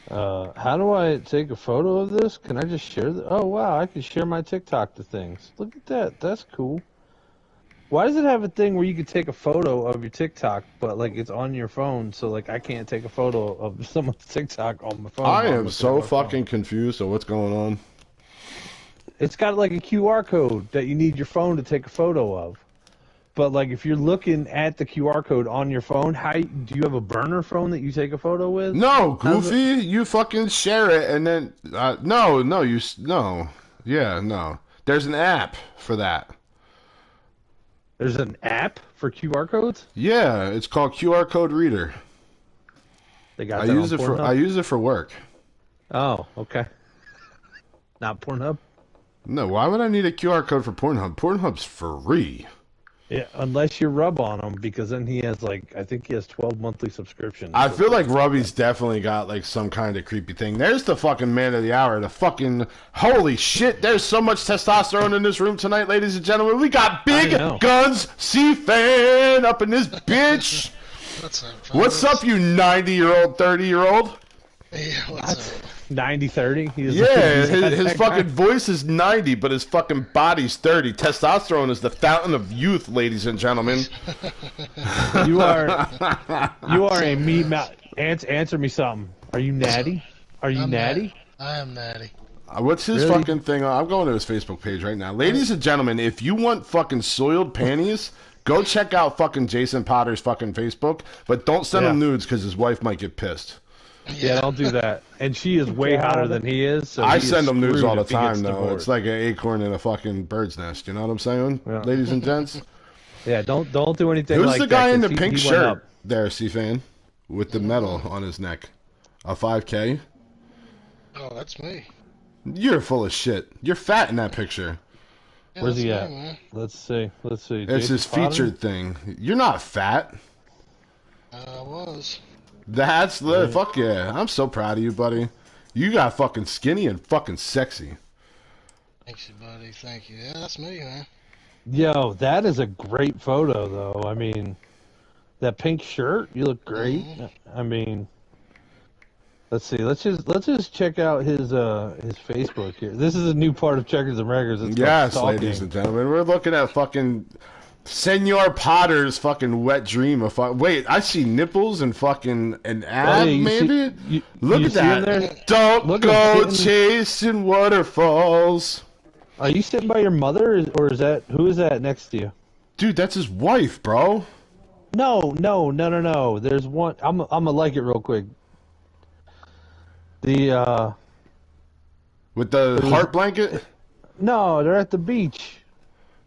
How do I take a photo of this? Can I just share Oh, wow, I can share my TikTok to things. Look at that. That's cool. Why does it have a thing where you could take a photo of your TikTok, but, like, it's on your phone, so, like, I can't take a photo of someone's TikTok on my phone? I am so fucking confused of what's going on. It's got, like, a QR code that you need your phone to take a photo of. But, like, if you're looking at the QR code on your phone, do you have a burner phone that you take a photo with? No, Goofy, you fucking share it and then... No. Yeah, no. There's an app for that. There's an app for QR codes? Yeah, it's called QR Code Reader. They got I use it for work. Oh, okay. Not Pornhub? No, why would I need a QR code for Pornhub? Pornhub's free. Yeah, unless you rub on him, because then he has, like, I think he has 12 monthly subscriptions. I feel like Rubby's definitely got, like, some kind of creepy thing. There's the fucking man of the hour. The fucking... Holy shit, there's so much testosterone in this room tonight, ladies and gentlemen. We got Big Guns C-Fan up in this bitch. What's up, you 90-year-old, 30-year-old? Yeah, what's up? 90-30? Yeah, his fucking voice is 90, but his fucking body's 30. Testosterone is the fountain of youth, ladies and gentlemen. You are a meat mouth. Answer me something. Are you natty? Are you natty? I am natty. What's his fucking thing? I'm going to his Facebook page right now. Ladies and gentlemen, if you want fucking soiled panties, go check out fucking Jason Potter's fucking Facebook, but don't send him nudes because his wife might get pissed. Yeah, don't do that. And she is way hotter than he is. So I send him nudes all the time, though. It's like an acorn in a fucking bird's nest. You know what I'm saying, ladies and gents? Yeah, don't do anything Who's like that. Who's the guy in the pink shirt there, C-Fan, with the medal on his neck? A 5K? Oh, that's me. You're full of shit. You're fat in that picture. Yeah, where's he at? Man. Let's see. It's his featured thing. You're not fat. I was. That's lit. Fuck yeah. I'm so proud of you, buddy. You got fucking skinny and fucking sexy. Thanks, buddy. Thank you. Yeah, that's me, man. Yo, that is a great photo, though. I mean, that pink shirt, you look great. I mean, let's see. Let's just check out his Facebook here. This is a new part of Checkers and Records. Yes, ladies and gentlemen. We're looking at fucking Senor Potter's fucking wet dream of wait, I see nipples and fucking an ab, maybe? Look at that. Don't go chasing waterfalls. Are you sitting by your mother, or who is that next to you? Dude, that's his wife, bro. No. There's one. I'm gonna like it real quick. With the heart blanket? No, they're at the beach.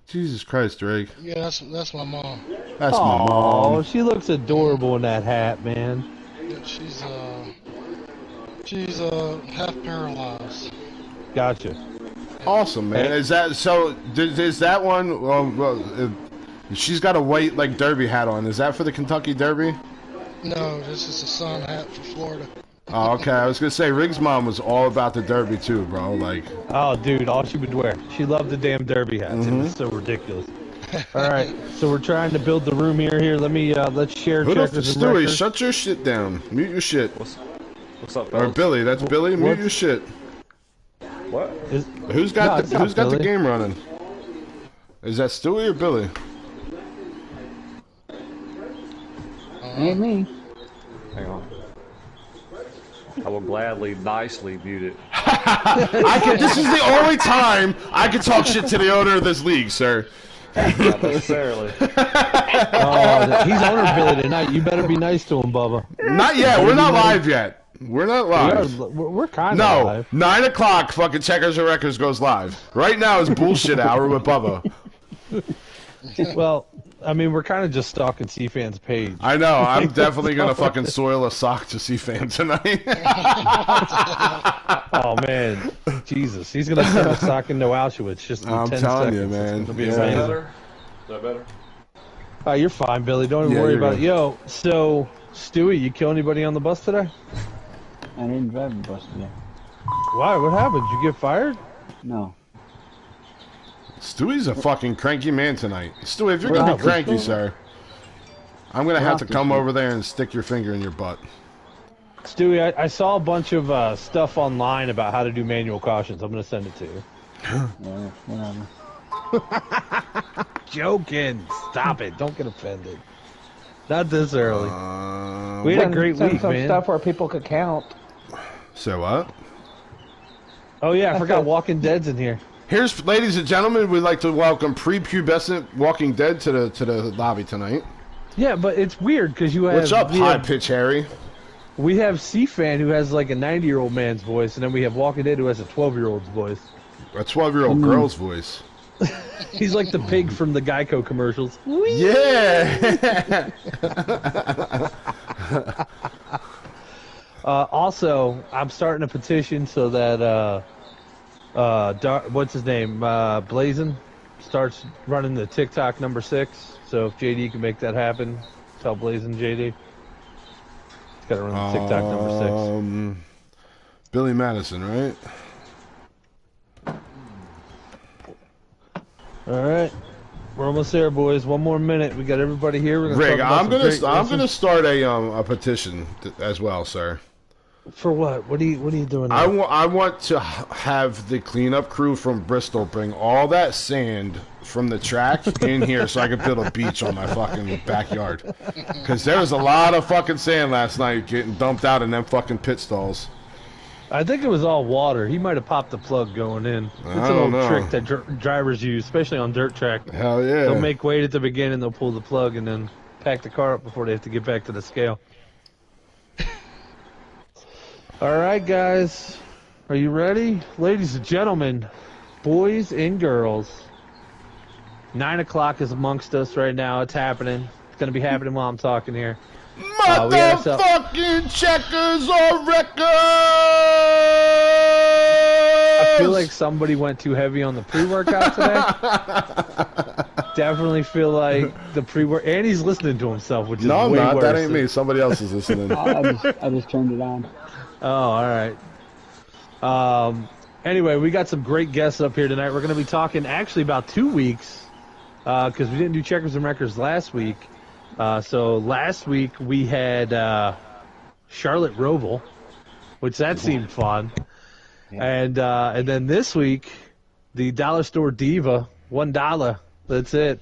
Jesus Christ, Drake. Yeah, that's my mom. That's my mom. Oh, she looks adorable in that hat, man. Yeah, she's half paralyzed. Gotcha. Awesome, man. Is that so? Is that one? Well, she's got a white like derby hat on. Is that for the Kentucky Derby? No, this is a sun hat for Florida. Oh, okay. I was gonna say Riggs' mom was all about the Derby too, bro. Like, oh, dude, all she would wear. She loved the damn Derby hats. It was so ridiculous. All right, so we're trying to build the room here. Let's share. Stewie, shut your shit down. Mute your shit. What's up, fellas? Or Billy, that's Billy. Mute your shit. What? Who's got the game running? Is that Stewie or Billy? Ain't me. Hang on. I will gladly, nicely mute it. This is the only time I can talk shit to the owner of this league, sir. Not necessarily. He's owner Billy tonight. You better be nice to him, Bubba. Not yet. We're not live yet. We're not live. We're kind of live. 9 o'clock fucking Checkers and Records goes live. Right now is bullshit hour with Bubba. Well, I mean, we're kind of just stalking C-Fan's page. I know. I'm definitely going to fucking soil a sock to C-Fan tonight. Oh, man. Jesus. He's going to send a sock into Auschwitz just in 10 seconds. I'm telling you, man. Is that better? Oh, you're fine, Billy. Don't even worry about it. Yo, so, Stewie, you kill anybody on the bus today? I didn't drive the bus today. Why? What happened? Did you get fired? No. Stewie's a fucking cranky man tonight. Stewie, if you're going to be cranky, sir, I'm going to have to come over there and stick your finger in your butt. Stewie, I saw a bunch of stuff online about how to do manual cautions. I'm going to send it to you. Yeah, whatever. Joking. Stop it. Don't get offended. Not this early. We had a Send- great send week, some man. stuff where people could count. So what? Oh, yeah, I forgot Walking Dead's in here. Here's, ladies and gentlemen, we'd like to welcome prepubescent Walking Dead to the lobby tonight. Yeah, but it's weird because you have... What's up, High Pitch Harry? We have C-Fan who has like a 90-year-old man's voice, and then we have Walking Dead who has a 12-year-old's voice. A 12-year-old girl's voice. He's like the pig from the Geico commercials. Yeah! Also, I'm starting a petition so that what's his name, Blazin, starts running the TikTok number 6. So if JD can make that happen, tell Blazin JD. He's got to run the TikTok number 6. Billy Madison, right? All right, we're almost there, boys. One more minute. We got everybody here. We're gonna Rig, talk about I'm gonna start a petition as well, sir. For what? What are you doing now? I want to have the cleanup crew from Bristol bring all that sand from the track in here so I can build a beach on my fucking backyard. Because there was a lot of fucking sand last night getting dumped out in them fucking pit stalls. I think it was all water. He might have popped the plug going in. It's an old trick that drivers use, especially on dirt track. Hell yeah. They'll make weight at the beginning, they'll pull the plug, and then pack the car up before they have to get back to the scale. All right, guys. Are you ready? Ladies and gentlemen, boys and girls, 9 o'clock is amongst us right now. It's happening. It's going to be happening while I'm talking here. Motherfucking checkers or records! I feel like somebody went too heavy on the pre-workout today. Definitely feel like the pre-work, and he's listening to himself, which is no, I'm way not. worse. That ain't me. Somebody else is listening. I just turned it on. Oh, all right. Anyway, we got some great guests up here tonight. We're going to be talking actually about 2 weeks because we didn't do Checkers and Records last week. So last week we had Charlotte Roval, which that seemed fun. Yeah. And then this week, the Dollar Store Diva, $1. That's it.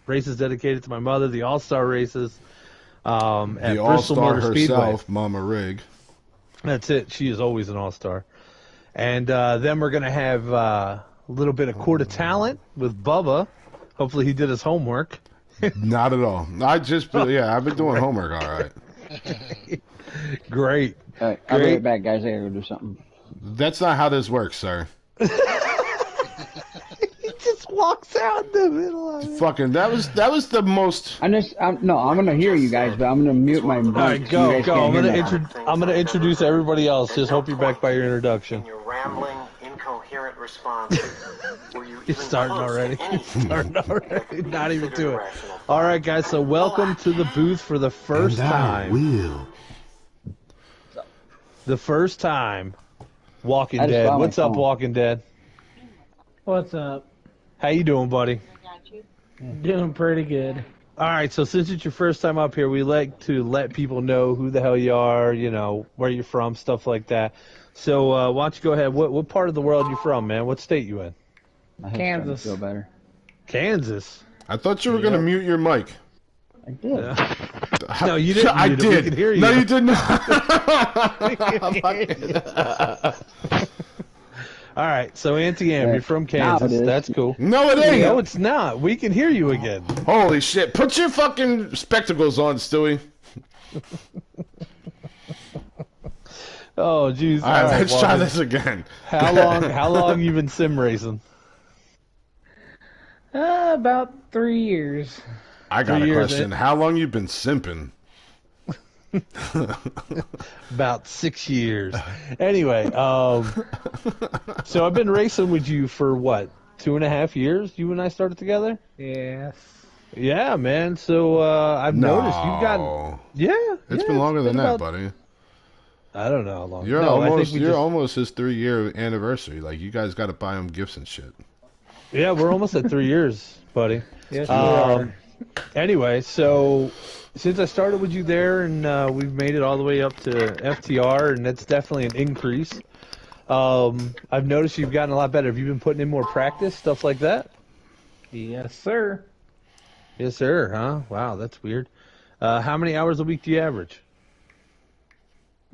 Races dedicated to my mother, the All-Star races at the Bristol All-Star Motor herself, Speedway. Mama Rig. That's it. She is always an All-Star. And then we're going to have a little bit of Court of Talent with Bubba. Hopefully he did his homework. Not at all. I've been doing homework all right. Great. All right, I'll be right back, guys. I gotta go do something. That's not how this works, sir. He just walks out in the middle of it. Fucking, that was the most. I'm gonna hear you guys, but I'm gonna mute my mic. All right, go. I'm gonna introduce everybody else. Just hope you're back by your introduction. Your rambling, incoherent response. It's starting already. Not even to it. All right, guys. So welcome to the booth for the first time. The first time. Walking Dead. What's up, Walking Dead? What's up? How you doing, buddy? Doing pretty good. All right, so since it's your first time up here, we like to let people know who the hell you are, you know, where you're from, stuff like that. So why don't you go ahead? What part of the world you from, man? What state you in? Kansas. Feel better. Kansas. I thought you were going to mute your mic. I did. No, you didn't. I did. We could hear you. No, you did not. All right, so Auntie Am, you're from Kansas. That's cool. No, it ain't. No, it's not. We can hear you again. Holy shit. Put your fucking spectacles on, Stewie. Oh, jeez. All right, let's try this again. How long you been sim racing? About 3 years. I got a question. How long you been simping? About 6 years. Anyway, so I've been racing with you for what, 2.5 years? You and I started together? Yes. Yeah, man. So I've noticed you've gotten. Yeah. It's been longer than that, buddy. I don't know how long. You're almost his 3-year anniversary. Like, you guys got to buy him gifts and shit. Yeah, we're almost at 3 years, buddy. Yes, we are. Anyway, so since I started with you there, and we've made it all the way up to FTR, and that's definitely an increase. I've noticed you've gotten a lot better. Have you been putting in more practice, stuff like that? Yes, sir. Yes, sir. Huh? Wow, that's weird. How many hours a week do you average?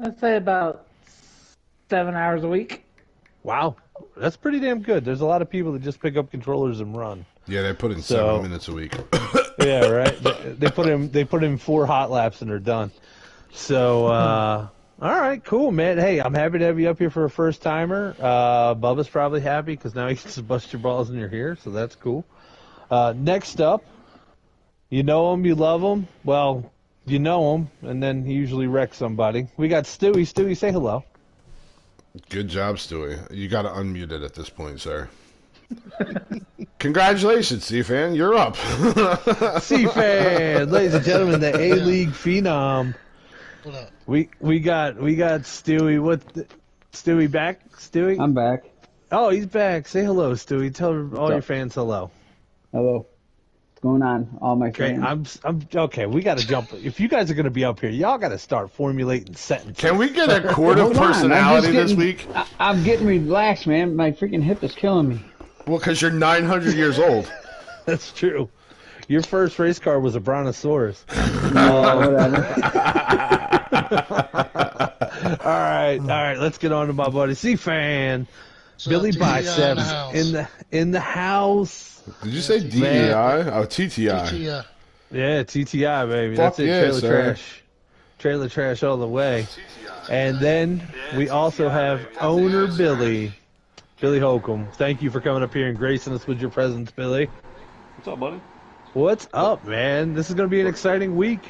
I'd say about 7 hours a week. Wow, that's pretty damn good. There's a lot of people that just pick up controllers and run. Yeah, they put in So- 7 minutes a week. Yeah, right. They put in 4 hot laps and they're done. So, all right, cool, man. Hey, I'm happy to have you up here for a first timer. Bubba's probably happy because now he gets to bust your balls and you're here, so that's cool. Next up, you know him, you love him. Well, you know him, and then he usually wrecks somebody. We got Stewie. Stewie, say hello. Good job, Stewie. You got to unmute it at this point, sir. Congratulations, C-Fan. You're up. C-Fan, ladies and gentlemen, the A-League Phenom. What up? We got Stewie. Stewie back? Stewie? I'm back. Oh, he's back. Say hello, Stewie. Tell all your fans hello. Hello. What's going on, all my Okay, friends? I'm okay. We got to jump. If you guys are going to be up here, y'all got to start formulating sentences. Can we get a court of Hold on, personality I'm this just week? I'm getting relaxed, man. My freaking hip is killing me. Well, because you're 900 years old. That's true. Your first race car was a Brontosaurus. Whatever. All right. Let's get on to my buddy C-Fan, So, Billy TTI Biceps in the house. Did you say DEI? Man. Oh, TTI. TTI. Yeah, TTI, baby. Fuck That's it. yeah, Trailer sir. trash. Trailer trash all the way. And then we also have owner Billy Holcomb. Thank you for coming up here and gracing us with your presence, Billy. What's up, buddy? What's up, man? This is going to be an exciting week.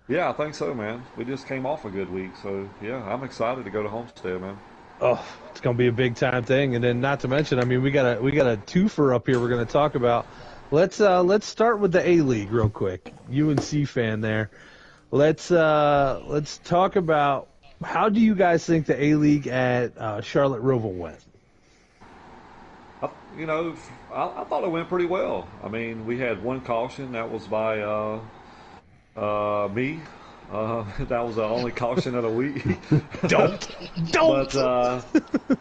Yeah, I think so, man. We just came off a good week, so yeah, I'm excited to go to Homestead, man. Oh, it's going to be a big time thing. And then not to mention, I mean, we got a twofer up here we're going to talk about. Let's start with the A-League real quick. UNC fan there. Let's talk about how do you guys think the A-League at Charlotte Roval went? I thought it went pretty well. I mean, we had one caution. That was by me. That was the only caution of the week. Don't.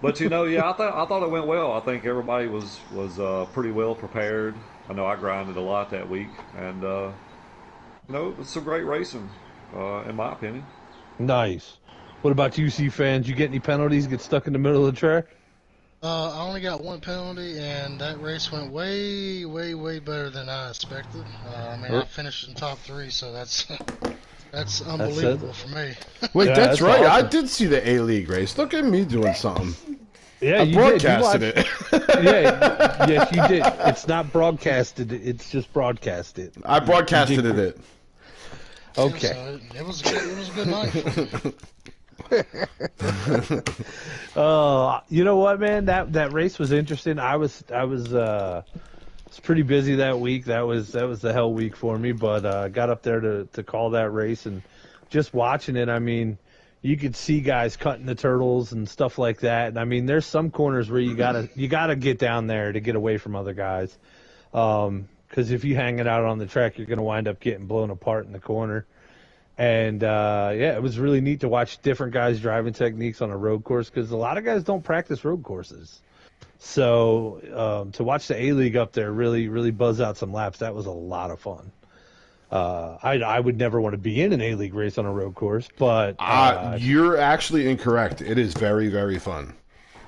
But yeah, I thought it went well. I think everybody was pretty well prepared. I know I grinded a lot that week, and it was some great racing, in my opinion. Nice. What about UC fans? You get any penalties? Get stuck in the middle of the track? I only got one penalty, and that race went way, way, way better than I expected. I finished in top 3, so that's unbelievable for me. Wait, Yeah, that's that's right. I awesome. did see the A-League race. Look at me doing something. Yeah, I you broadcasted did. it. Yeah, yes, you did. It's not broadcasted. It's just broadcasted. I broadcasted it. Okay. So it was a good night. You know what, man? That race was interesting. I was pretty busy that week. That was the hell week for me. But got up there to call that race and just watching it. I mean, you could see guys cutting the turtles and stuff like that. And I mean, there's some corners where you gotta get down there to get away from other guys. Because if you hang it out on the track, you're gonna wind up getting blown apart in the corner. And, it was really neat to watch different guys' driving techniques on a road course because a lot of guys don't practice road courses. So to watch the A-League up there really, really buzz out some laps, that was a lot of fun. I would never want to be in an A-League race on a road course, but... You're actually incorrect. It is very, very fun.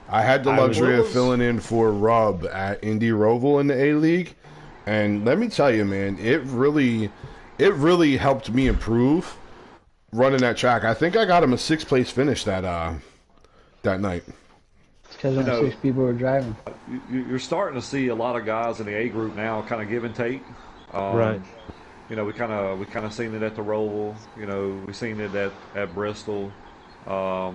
I had the luxury of filling in for Rub at Indy Roval in the A-League, and let me tell you, man, it really helped me improve running that track. I think I got him a 6th place finish that night. Because only 6 people were driving. You're starting to see a lot of guys in the A group now kind of give and take. Right. We kind of seen it at the Roval. We seen it at Bristol. So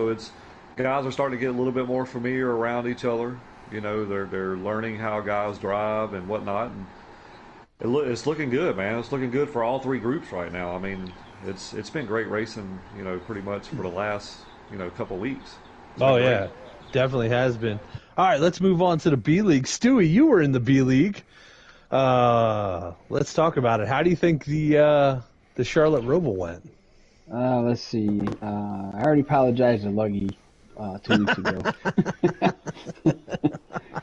it's guys are starting to get a little bit more familiar around each other. They're learning how guys drive and whatnot. And it's looking good, man. It's looking good for all 3 groups right now. I mean, it's been great racing. Pretty much for the last couple weeks. Oh, yeah. Definitely has been. All right, let's move on to the B League. Stewie, you were in the B League. Let's talk about it. How do you think the Charlotte Roval went? Let's see. I already apologized to Luggy 2 weeks ago.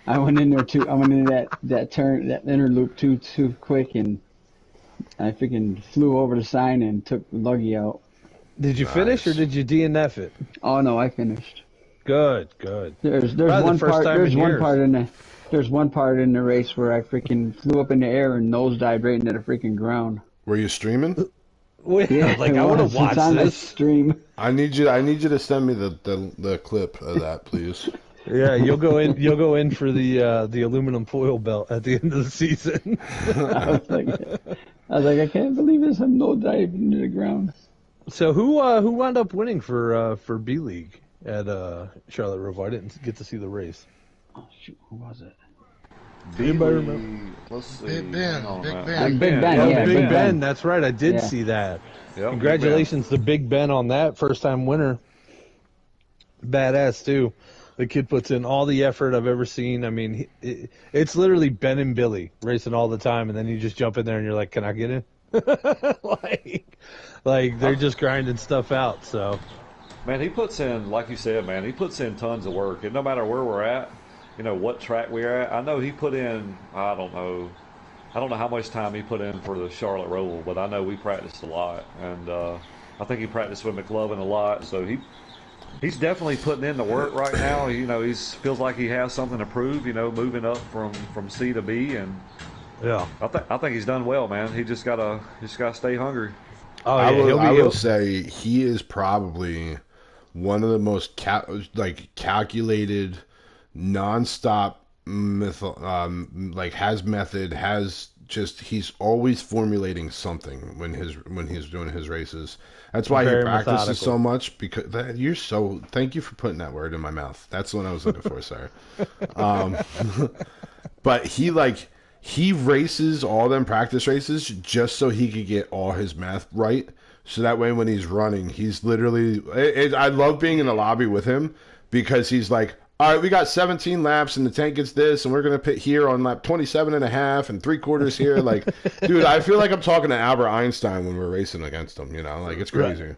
I went in there too. I went into that turn, that inner loop too quick, and I freaking flew over the sign and took Luggy out. Did you finish or did you DNF it? Oh no, I finished. Good. There's one part. There's one part in the race where I freaking flew up in the air and nosedived right into the freaking ground. Were you streaming? Yeah, like I want to watch this stream. I need you to send me the clip of that, please. Yeah, you'll go in for the aluminum foil belt at the end of the season. I was like, I can't believe this. I'm nosediving into the ground. So who wound up winning for B League at Charlotte Roval? I didn't get to see the race. Oh shoot, who was it? Anybody remember? Let's see. Big Ben. Big Ben. Oh, Yeah, Big Ben. That's right. I did see that. Yep, Congratulations to Big Ben on that first-time winner. Badass too. The kid puts in all the effort I've ever seen. I mean, it's literally Ben and Billy racing all the time, and then you just jump in there and you're like, "Can I get in?" like they're just grinding stuff out. So, man, he puts in, like you said, man, he puts in tons of work, and no matter where we're at, you know what track we're at. I know he put in. I don't know how much time he put in for the Charlotte Roval, but I know we practiced a lot, and I think he practiced with McLovin a lot. So he's definitely putting in the work right now. You know, feels like he has something to prove. You know, moving up from C to B, and yeah, I think he's done well, man. He just gotta stay hungry. Oh yeah, I will say he is probably one of the most calculated, nonstop, has method, he's always formulating something when he's doing his races. That's why he practices methodical. So much, because thank you for putting that word in my mouth. That's the one I was looking for, sir. But he races all them practice races just so he could get all his math right. So that way when he's running, he's literally... I love being in the lobby with him because he's like, all right, we got 17 laps and the tank gets this and we're going to pit here on lap 27 and a half and 3/4 here. Like, dude, I feel like I'm talking to Albert Einstein when we're racing against him, you know? Like, it's crazy. Right.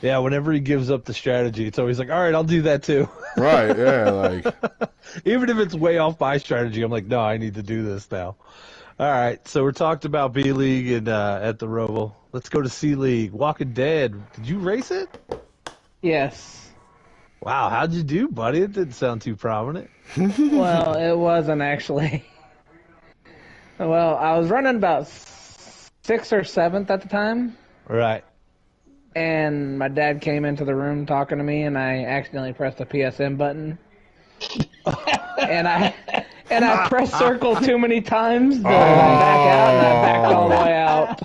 Yeah, whenever he gives up the strategy, it's always like, all right, I'll do that too. Right, yeah, like... Even if it's way off my strategy, I'm like, no, I need to do this now. All right, so we're talked about B League and at the Roval. Let's go to C League. Walking Dead. Did you race it? Yes. Wow, how'd you do, buddy? It didn't sound too prominent. Well, it wasn't actually. Well, I was running about 6th or 7th at the time. Right. And my dad came into the room talking to me, and I accidentally pressed the PSN button. and I pressed circle too many times to back out, and I backed all the way out.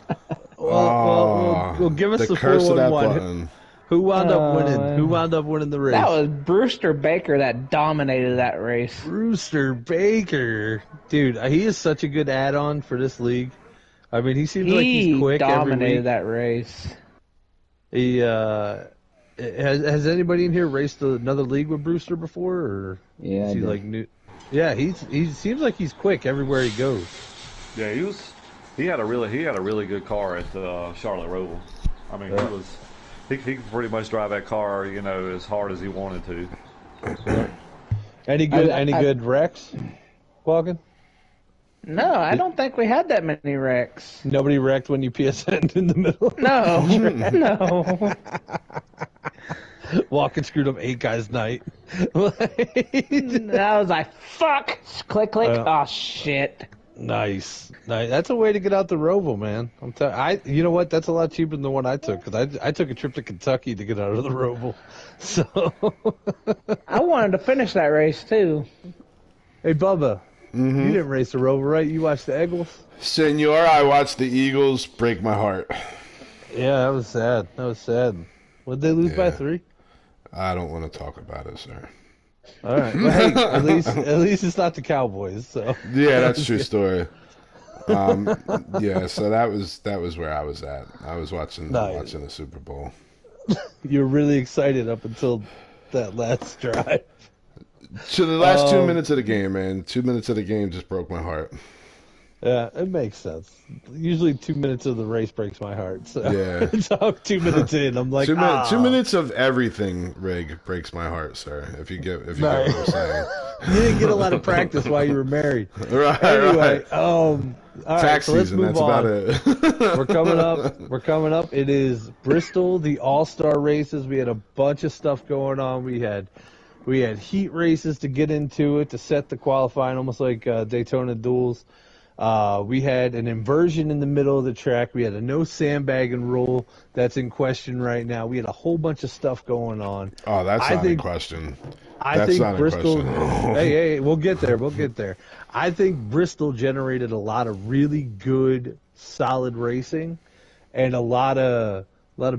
Well, give us the curse of that 4-1-1. button. Who wound up winning? Who wound up winning the race? That was Brewster Baker that dominated that race. Brewster Baker. Dude, he is such a good add-on for this league. I mean, he seems like he's quick every week. He dominated that race. He has anybody in here raced another league with Brewster before, or yeah, is he like new? Yeah, he seems like he's quick everywhere he goes. Yeah, he had a really good car at the Charlotte Roval. I mean, he could pretty much drive that car, you know, as hard as he wanted to. Yeah. Any good wrecks, Walken? No, I don't think we had that many wrecks. Nobody wrecked when you PSN'd in the middle? No, no. Walken screwed up 8 guys' night. I was like, fuck! Click, click. Oh, shit. Nice. That's a way to get out the Roval, man. You know what? That's a lot cheaper than the one I took, because I took a trip to Kentucky to get out of the Roval. So I wanted to finish that race, too. Hey, Bubba. Mm-hmm. You didn't race the Roval, right? You watched the Eagles? Senor, I watched the Eagles break my heart. Yeah, that was sad. Would they lose by 3? I don't want to talk about it, sir. All right. Well, hey, at least it's not the Cowboys. So yeah, that's a true story. Yeah, so that was where I was at. I was watching the Super Bowl. You were really excited up until that last drive. So the last 2 minutes of the game, man. 2 minutes of the game just broke my heart. Yeah, it makes sense. Usually 2 minutes of the race breaks my heart. So Yeah. so 2 minutes in, I'm like, 2 minutes of everything, Rig, breaks my heart, sir. If you get what I'm saying. You didn't get a lot of practice while you were married. Right. Anyway, Right. all right, Tax so let's season. move That's on. about it. We're coming up. It is Bristol, the All-Star races. We had a bunch of stuff going on. We had heat races to get into it to set the qualifying, almost like Daytona duels. We had an inversion in the middle of the track. We had a no sandbagging rule that's in question right now. We had a whole bunch of stuff going on. Oh, that's not in question. I That's think not Bristol. in question. Hey, we'll get there. We'll get there. I think Bristol generated a lot of really good, solid racing, and a lot of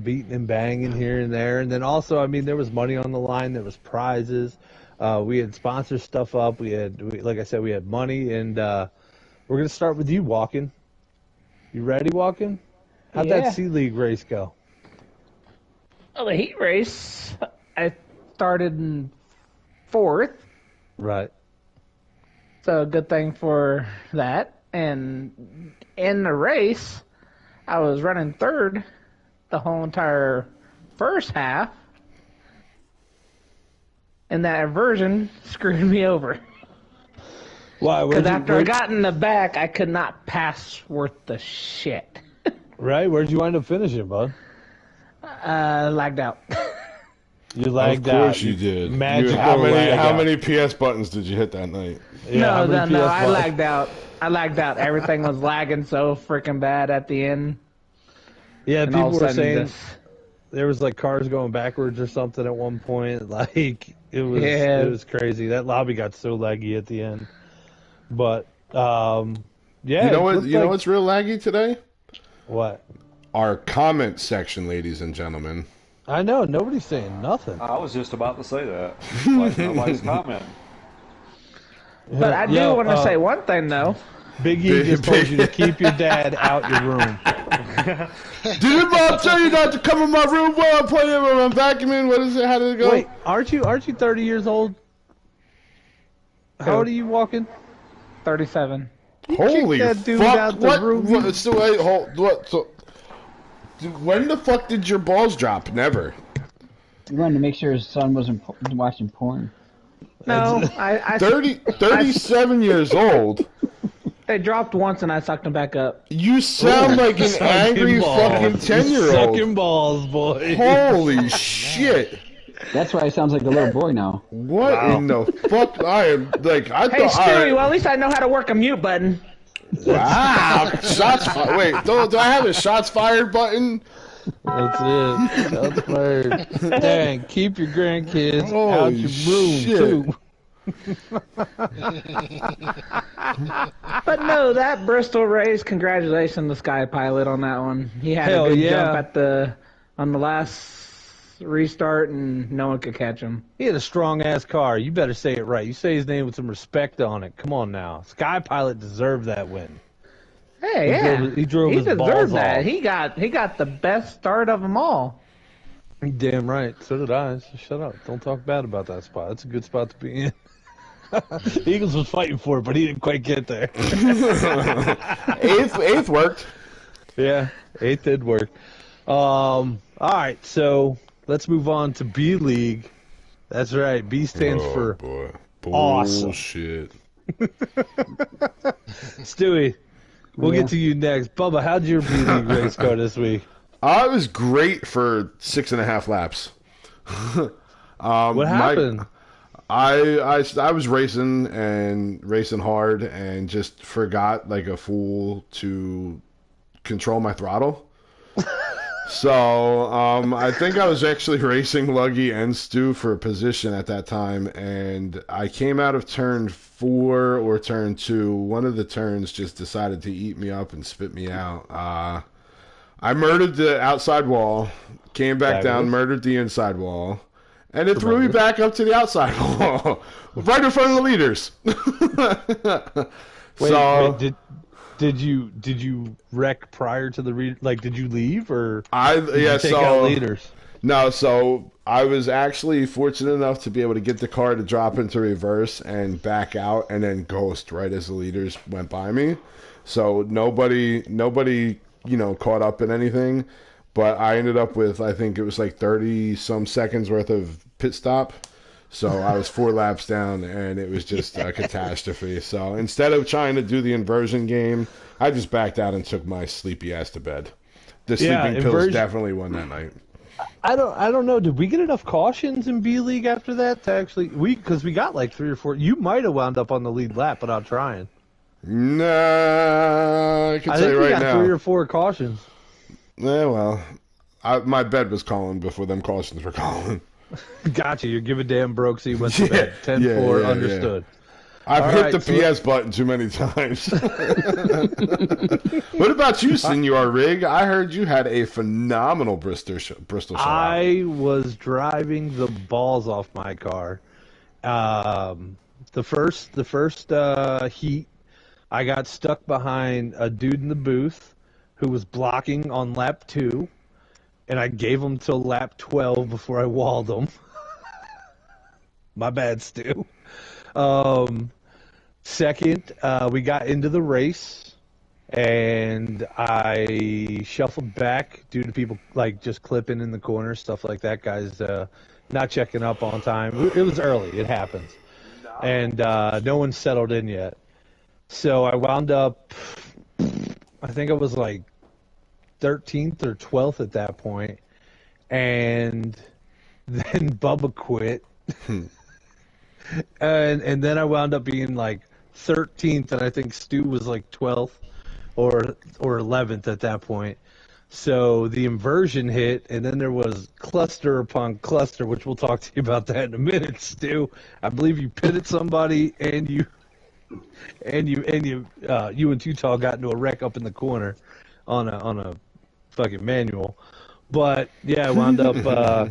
beating and banging here and there. And then also, I mean, there was money on the line. There was prizes. We had sponsor stuff up. Like I said, we had money, and we're gonna start with you, Walken. You ready, Walken? How'd that C League race go? Well, the heat race, I started in 4th. Right. So good thing for that. And in the race, I was running 3rd the whole entire first half. And that inversion screwed me over. Why? Because after I got in the back, I could not pass worth the shit. Right? Where'd you wind up finishing, bud? Lagged out. You lagged out. Of course you did. How many PS buttons did you hit that night? Yeah, no, I lagged out. Everything was lagging so freaking bad at the end. Yeah, and people were saying there was like cars going backwards or something at one point. Like it was crazy. That lobby got so laggy at the end. But yeah, you know what? You know what's real laggy today? What? Our comment section, ladies and gentlemen. I know nobody's saying nothing. I was just about to say that. Like nobody's commenting. But I do want to say one thing though. Big E just told you to keep your dad out your room. Did your mom tell you not to come in my room while I'm playing when I'm vacuuming? What is it? How did it go? Wait, aren't you 30 years old? How old are you walking? 37. Holy that dude fuck! Out the room. So wait, what? So, when the fuck did your balls drop? Never. He wanted to make sure his son wasn't watching porn. No, I 37 years old. They dropped once and I sucked them back up. You sound like an angry fucking 10-year-old. Sucking balls, boy. Holy shit. That's why he sounds like a little boy now. What in the fuck? I am like I Hey, thought. Stewie, well at least I know how to work a mute button. Wow! Shots fired. Wait, do I have a shots fired button? That's it. Shots fired. Dang, keep your grandkids out your room too. But no, that Bristol race, congratulations to Sky Pilot on that one. He had a good jump on the last restart and no one could catch him. He had a strong ass car. You better say it right. You say his name with some respect on it. Come on now. Sky Pilot deserved that win. Hey, he drove his balls deserved that. off. He got the best start of them all. Damn right. So did I. So shut up. Don't talk bad about that spot. That's a good spot to be in. Eagles was fighting for it, but he didn't quite get there. Eighth worked. Yeah, 8th did work. All right, so let's move on to B League. That's right. B stands for awesome. Bullshit. Stewie, we'll get to you next. Bubba, how'd your B League race go this week? It was great for 6.5 laps. What happened? I was racing hard and just forgot like a fool to control my throttle. So I think I was actually racing Luggy and Stu for a position at that time, and I came out of turn 4 or turn 2. One of the turns just decided to eat me up and spit me out. I murdered the outside wall, came back down, murdered the inside wall. And it threw me back up to the outside wall, right in front of the leaders. Wait, did you wreck prior to the did you leave or did you take out leaders? No, so I was actually fortunate enough to be able to get the car to drop into reverse and back out and then ghost right as the leaders went by me. So nobody, caught up in anything. But I ended up with, I think it was like 30 some seconds worth of pit stop. So I was 4 laps down, and it was just a catastrophe. So instead of trying to do the inversion game, I just backed out and took my sleepy ass to bed. The sleeping pills definitely won that night. I don't know. Did we get enough cautions in B League after that to actually because we got like 3 or 4. You might have wound up on the lead lap without trying. Nah, I can tell you right now. I think we got 3 or 4 cautions. Yeah, well, my bed was calling before them cautions were calling. Gotcha. You're giving damn broke, so you went to bed. 10-4, understood. Yeah. I've hit the PS button too many times. What about you, Senor Rig? I heard you had a phenomenal Bristol show. I was driving the balls off my car. The first heat, I got stuck behind a dude in the booth who was blocking on lap 2, and I gave him till lap 12 before I walled him. My bad, Stu. Second, we got into the race, and I shuffled back due to people like just clipping in the corner, stuff like that. Guys not checking up on time. It was early. It happens. And no one settled in yet. So I wound up, I think I was like 13th or 12th at that point. And then Bubba quit. and then I wound up being like 13th, and I think Stu was like 12th or 11th at that point. So the inversion hit, and then there was cluster upon cluster, which we'll talk to you about that in a minute, Stu. I believe you pitted somebody, and you and Utah got into a wreck up in the corner on a fucking manual. But yeah, I wound up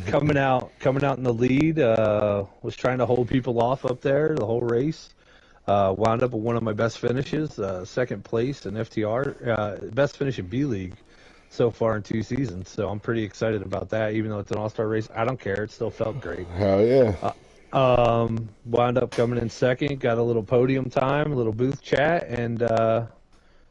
coming out in the lead. Was trying to hold people off up there the whole race. Wound up with one of my best finishes, second place in FTR, best finish in B League so far in 2 seasons. So I'm pretty excited about that. Even though it's an all-star race, I don't care. It still felt great. Hell yeah. Wound up coming in second, got a little podium time, a little booth chat, and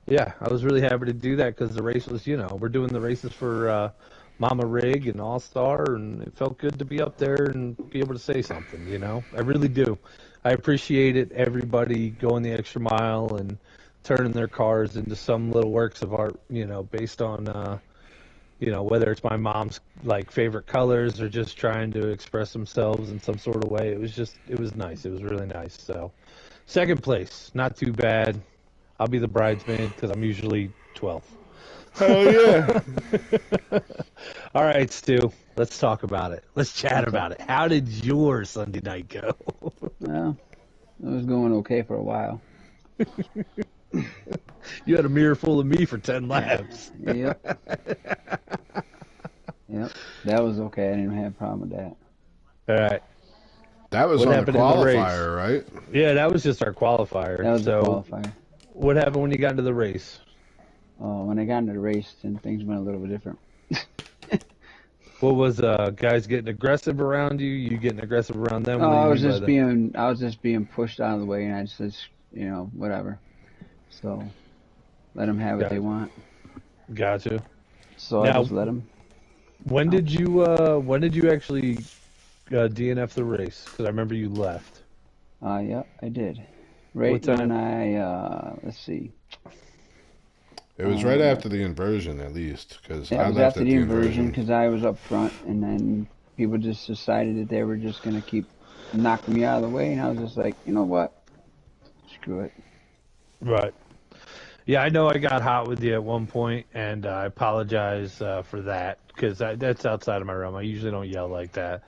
yeah, I was really happy to do that because the race was, we're doing the races for Mama Rig and All Star, and it felt good to be up there and be able to say something. I really do. I appreciate it. Everybody going the extra mile and turning their cars into some little works of art. Based on whether it's my mom's like favorite colors or just trying to express themselves in some sort of way. It was nice. It was really nice. So, second place, not too bad. I'll be the bridesmaid because I'm usually 12th. Hell yeah. All right, Stu, let's talk about it. Let's chat about it. How did your Sunday night go? Well, it was going okay for a while. You had a mirror full of me for 10 laps. Yep. Yep. That was okay. I didn't have a problem with that. All right. That was on the qualifier, right? Yeah, that was just our qualifier. That was the qualifier. What happened when you got into the race? When I got into the race, then things went a little bit different. What was guys getting aggressive around you? You getting aggressive around them? Oh, I was just being pushed out of the way, and I just whatever. So let them have what they want. Gotcha. So now, I just let them. When did you actually DNF the race? Because I remember you left. Yeah, I did. Right when let's see. It was right after the inversion, at least, because I was after the inversion because I was up front, and then people just decided that they were just gonna keep knocking me out of the way, and I was just like, you know what, screw it. Right. Yeah, I know I got hot with you at one point, and I apologize for that because that's outside of my realm. I usually don't yell like that,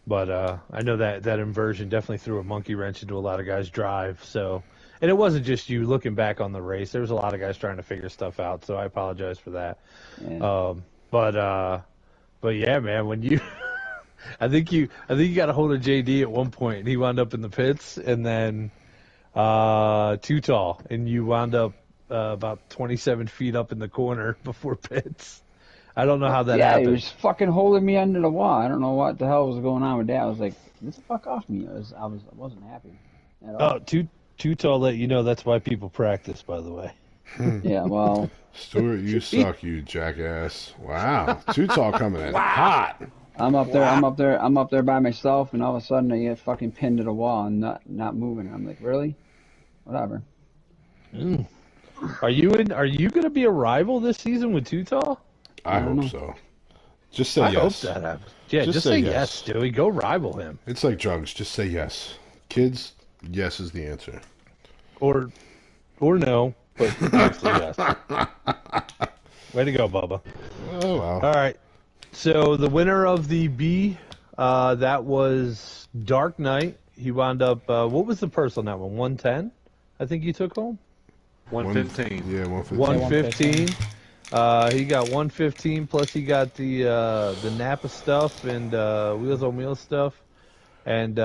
but I know that inversion definitely threw a monkey wrench into a lot of guys' drive. So. And it wasn't just you looking back on the race. There was a lot of guys trying to figure stuff out, so I apologize for that. Yeah. But yeah, man, when you, I think you got a hold of JD at one point, and he wound up in the pits, and then too tall, and you wound up about 27 feet up in the corner before pits. I don't know how that yeah, happened. he was fucking holding me under the wall. I don't know what the hell was going on with that. I was like, get the fuck off me. I wasn't happy at all. Oh, too tall that you know that's why people practice, by the way. Yeah, well. Stuart, you suck, you jackass. Wow. Too tall coming in hot. I'm up there by myself, and all of a sudden I get fucking pinned to the wall and not moving. I'm like, really? Whatever. Mm. Are you gonna be a rival this season with Too Tall? I hope so. Just say yes. I hope that happens. Yeah, just say yes, Stewie. Go rival him. It's like drugs. Just say yes. Kids, yes is the answer. Or no, but mostly yes. Way to go, Bubba. Oh, wow. All right. So the winner of the B, that was Dark Knight. He wound up, what was the purse on that one? 110? I think he took home? 115. Yeah, 115. 115. He got 115, plus he got the Napa stuff and Wheels on Wheels stuff. And,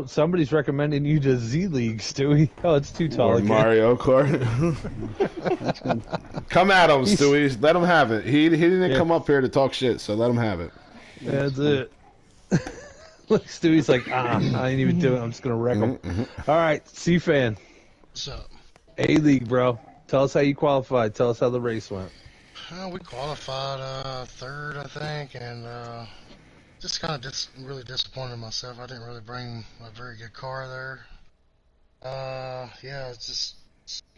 somebody's recommending you to Z League, Stewie. Oh, it's Too Tall again. Mario Kart. That's good. Come at him, Stewie. Let him have it. He didn't come up here to talk shit, so let him have it. That's it. Look, Stewie's like, I ain't even do it. I'm just going to wreck him. All right, C-Fan. What's up? A-League, bro. Tell us how you qualified. Tell us how the race went. We qualified third, I think, and just kind of really disappointed in myself. I didn't really bring a very good car there. Yeah, it's just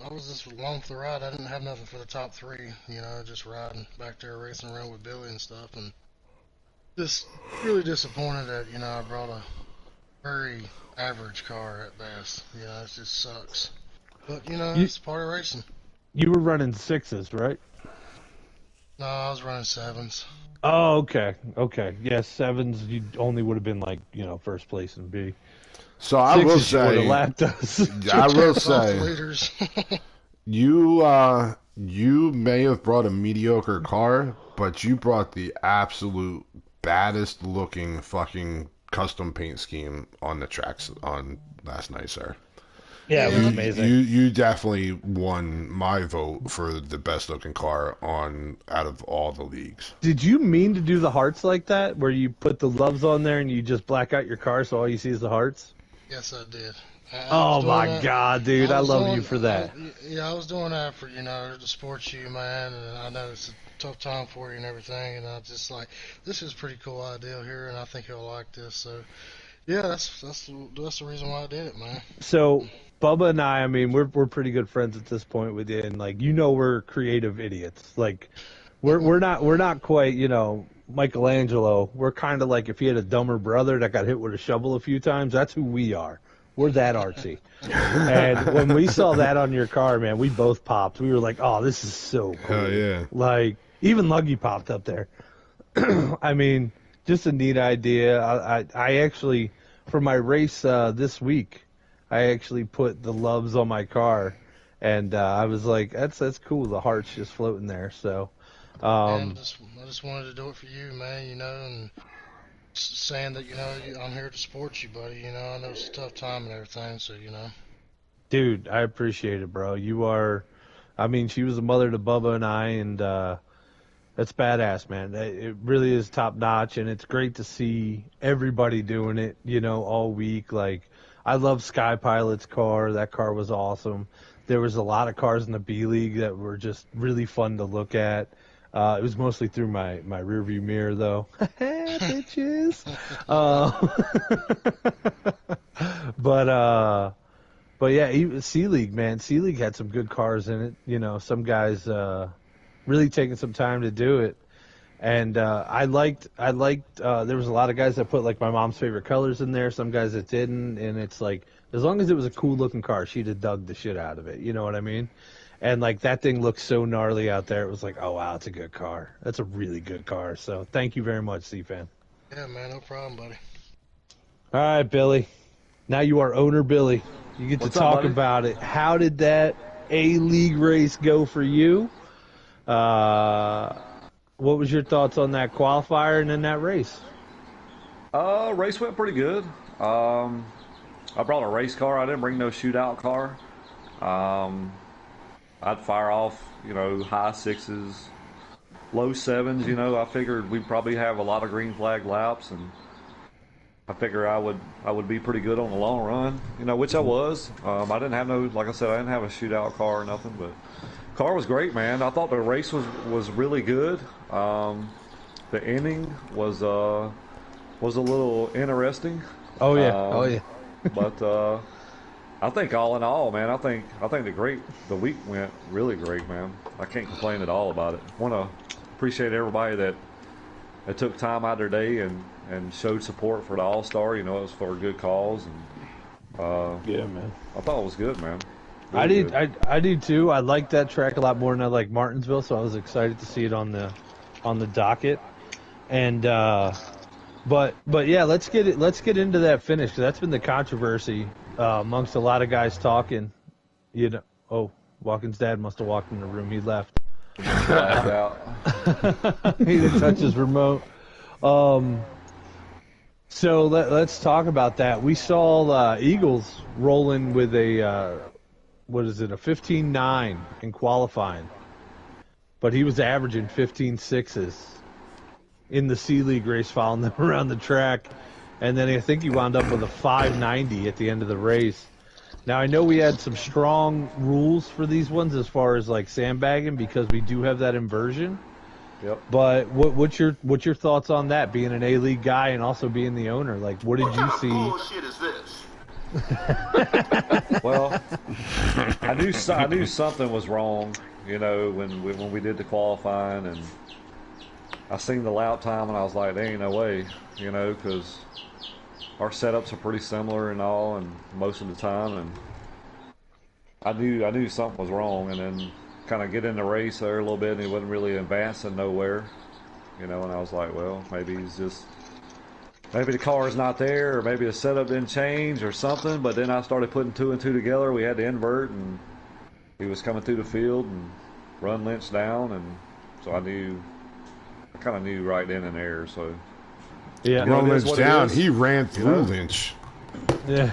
I was just along for the ride. I didn't have nothing for the top three, just riding back there racing around with Billy and stuff, and just really disappointed that I brought a very average car at best. It just sucks. But it's part of racing. You were running sixes, right? No, I was running sevens. Oh, okay. Yeah, sevens. You only would have been like first place in B. So I will say, I will say, you may have brought a mediocre car, but you brought the absolute baddest looking fucking custom paint scheme on the tracks on last night, sir. Yeah, it was amazing. You definitely won my vote for the best looking car out of all the leagues. Did you mean to do the hearts like that, where you put the loves on there and you just black out your car so all you see is the hearts? Yes, I did. Oh my God, dude! I love you for that. I was doing that for to support you, man, and I know it's a tough time for you and everything, and I just like, this is a pretty cool idea here, and I think you'll like this. So, yeah, that's the reason why I did it, man. So Bubba and I mean, we're pretty good friends at this point with you, and we're creative idiots. Like, we're not quite Michelangelo. We're kind of like if he had a dumber brother that got hit with a shovel a few times. That's who we are. We're that artsy. And when we saw that on your car, man, we both popped. We were like, oh, this is so cool. Hell yeah. Like, even Luggy popped up there. I mean, just a neat idea. I actually, for my race this week, I actually put the loves on my car. And I was like, that's cool. The heart's just floating there. So, I just wanted to do it for you, man, and saying that, I'm here to support you, buddy. I know it's a tough time and everything, so, Dude, I appreciate it, bro. You are, she was a mother to Bubba and I, and that's badass, man. It really is top notch, and it's great to see everybody doing it, all week. Like, I love Sky Pilot's car. That car was awesome. There was a lot of cars in the B League that were just really fun to look at. It was mostly through my rearview mirror, though. Bitches. But yeah, even C League, man. C League had some good cars in it. Some guys really taking some time to do it. And I liked. There was a lot of guys that put like my mom's favorite colors in there. Some guys that didn't. And it's like, as long as it was a cool looking car, she'd have dug the shit out of it. You know what I mean? And, that thing looks so gnarly out there. It was like, oh, wow, it's a good car. That's a really good car. So, thank you very much, C-Fan. Yeah, man, no problem, buddy. All right, Billy. Now you are owner Billy. You get to talk about it. How did that A-League race go for you? What was your thoughts on that qualifier and then that race? Race went pretty good. I brought a race car. I didn't bring no shootout car. I'd fire off, high sixes, low sevens. You know, I figured we'd probably have a lot of green flag laps, and I figure I would be pretty good on the long run. You know, which I was. I didn't have like I said, I didn't have a shootout car or nothing, but car was great, man. I thought the race was really good. The ending was a little interesting. Oh yeah, but I think all in all, man, I think the week went really great, man. I can't complain at all about it. Want to appreciate everybody that took time out of their day and showed support for the All-Star. You know, it was for a good cause, and yeah, man. I thought it was good, man. Really I did too. I liked that track a lot more than I like Martinsville, so I was excited to see it on the docket. And but yeah, let's get into that finish, 'cause that's been the controversy amongst a lot of guys talking. You know, oh, Walken's dad must have walked in the room. He left. He didn't touch his remote. So let's talk about that. We saw Eagles rolling with a what is it, a 15.9 in qualifying, but he was averaging 15.6s in the C League race, following them around the track, and then I think he wound up with a 5.90 at the end of the race. Now, I know we had some strong rules for these ones as far as like sandbagging, because we do have that inversion. Yep. But what's your thoughts on that, being an A-League guy and also being the owner? Like, what did you see? What bullshit is this? Well, I knew something was wrong, you know, when we did the qualifying, and I seen the lap time, and I was like, there ain't no way, you know, because our setups are pretty similar and all, and most of the time, and I knew something was wrong, and then kind of get in the race there a little bit, and he wasn't really advancing nowhere, you know, and I was like, well, maybe the car's not there, or maybe the setup didn't change or something. But then I started putting two and two together. We had to invert, and he was coming through the field and run Lynch down, and so I kind of knew right then and there. So yeah, run Lynch down. He ran through Lynch. Yeah,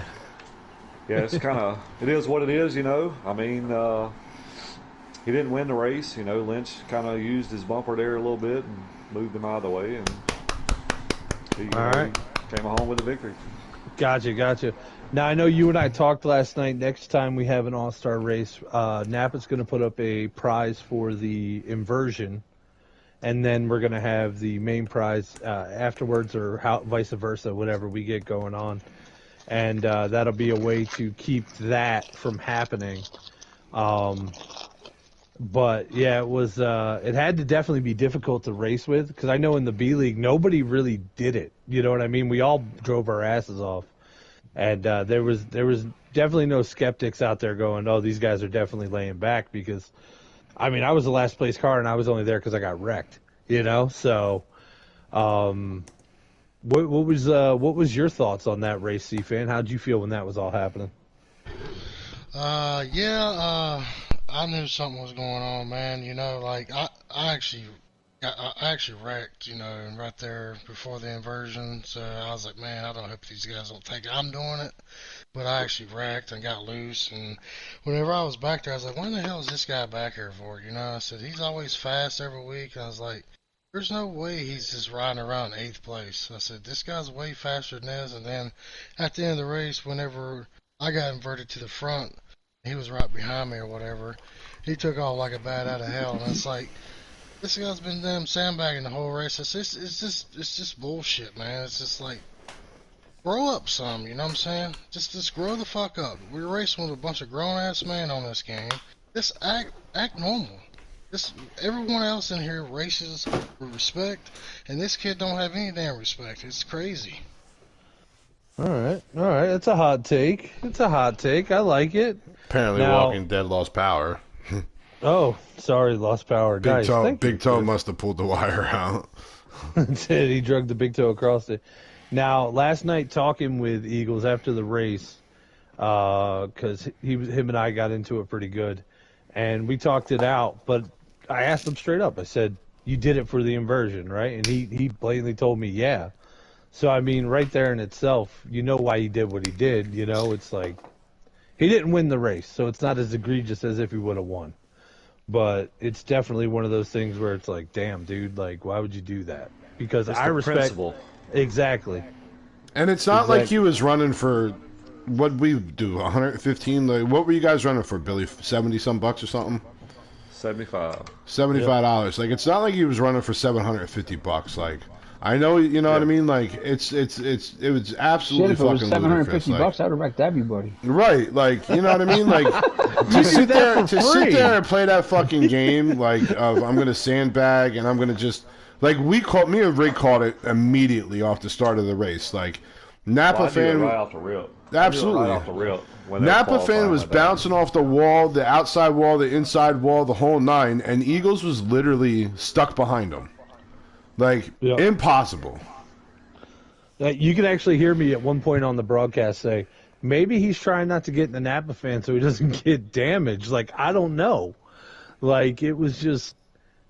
it's it is what it is, you know. I mean, he didn't win the race, you know. Lynch kind of used his bumper there a little bit and moved him out of the way, and he came home with a victory. Gotcha. Now, I know you and I talked last night. Next time we have an all-star race, Napa's going to put up a prize for the inversion, and then we're going to have the main prize afterwards, or vice versa, whatever we get going on. And that'll be a way to keep that from happening. But yeah, it was. It had to definitely be difficult to race with, because I know in the B League nobody really did it. You know what I mean? We all drove our asses off, and there was definitely no skeptics out there going, "Oh, these guys are definitely laying back." Because, I mean, I was the last place car, and I was only there because I got wrecked. You know, so what was your thoughts on that race, C-Fan? How'd you feel when that was all happening? I knew something was going on, man. You know, like I actually wrecked, you know, and right there before the inversion. So I was like, man, I don't hope these guys don't think I'm doing it. But I actually wrecked and got loose. And whenever I was back there, I was like, when the hell is this guy back here for? You know, I said, he's always fast every week. And I was like, there's no way he's just riding around 8th place. I said, this guy's way faster than this. And then at the end of the race, whenever I got inverted to the front, he was right behind me or whatever, he took off like a bat out of hell. And it's like, this guy's been damn sandbagging the whole race. It's just bullshit, man. It's just like, grow up some, you know what I'm saying? Just grow the fuck up. We're racing with a bunch of grown-ass men on this game. Just act normal. Everyone else in here races with respect, and this kid don't have any damn respect. It's crazy. All right. It's a hot take. I like it. Apparently, Walking Dead lost power. Oh, sorry, lost power. Big Toe must have pulled the wire out. He drugged the big toe across it. Now, last night talking with Eagles after the race, because him and I got into it pretty good, and we talked it out. But I asked him straight up. I said, "You did it for the inversion, right?" And he blatantly told me, "Yeah." So, I mean, right there in itself, you know why he did what he did. You know, it's like he didn't win the race, so it's not as egregious as if he would have won. but it's definitely one of those things where it's like, damn, dude, like, why would you do that? Because It's I the respect principle. exactly. And it's not like he was running for what we do 115. Like, what were you guys running for, Billy? 70 some bucks or something? 75. $75. Like, it's not like he was running for 750 bucks. Like, I know, you know what I mean. Like, it was absolutely Shit, if it was fucking 750 ludicrous. bucks, I'd have wrecked everybody. Right, like, you know what I mean? Like, to sit there and play that fucking game, like, of I'm gonna sandbag and I'm gonna just, like, me and Rick called it immediately off the start of the race. Like, Napa fan, right off the rip. absolutely, Right off the rip. Napa fan was bouncing off the wall, the outside wall, the inside wall, the whole nine, and Eagles was literally stuck behind him. Like, impossible. You can actually hear me at one point on the broadcast say, maybe he's trying not to get in the Napa fan so he doesn't get damaged. Like, I don't know. Like, it was just,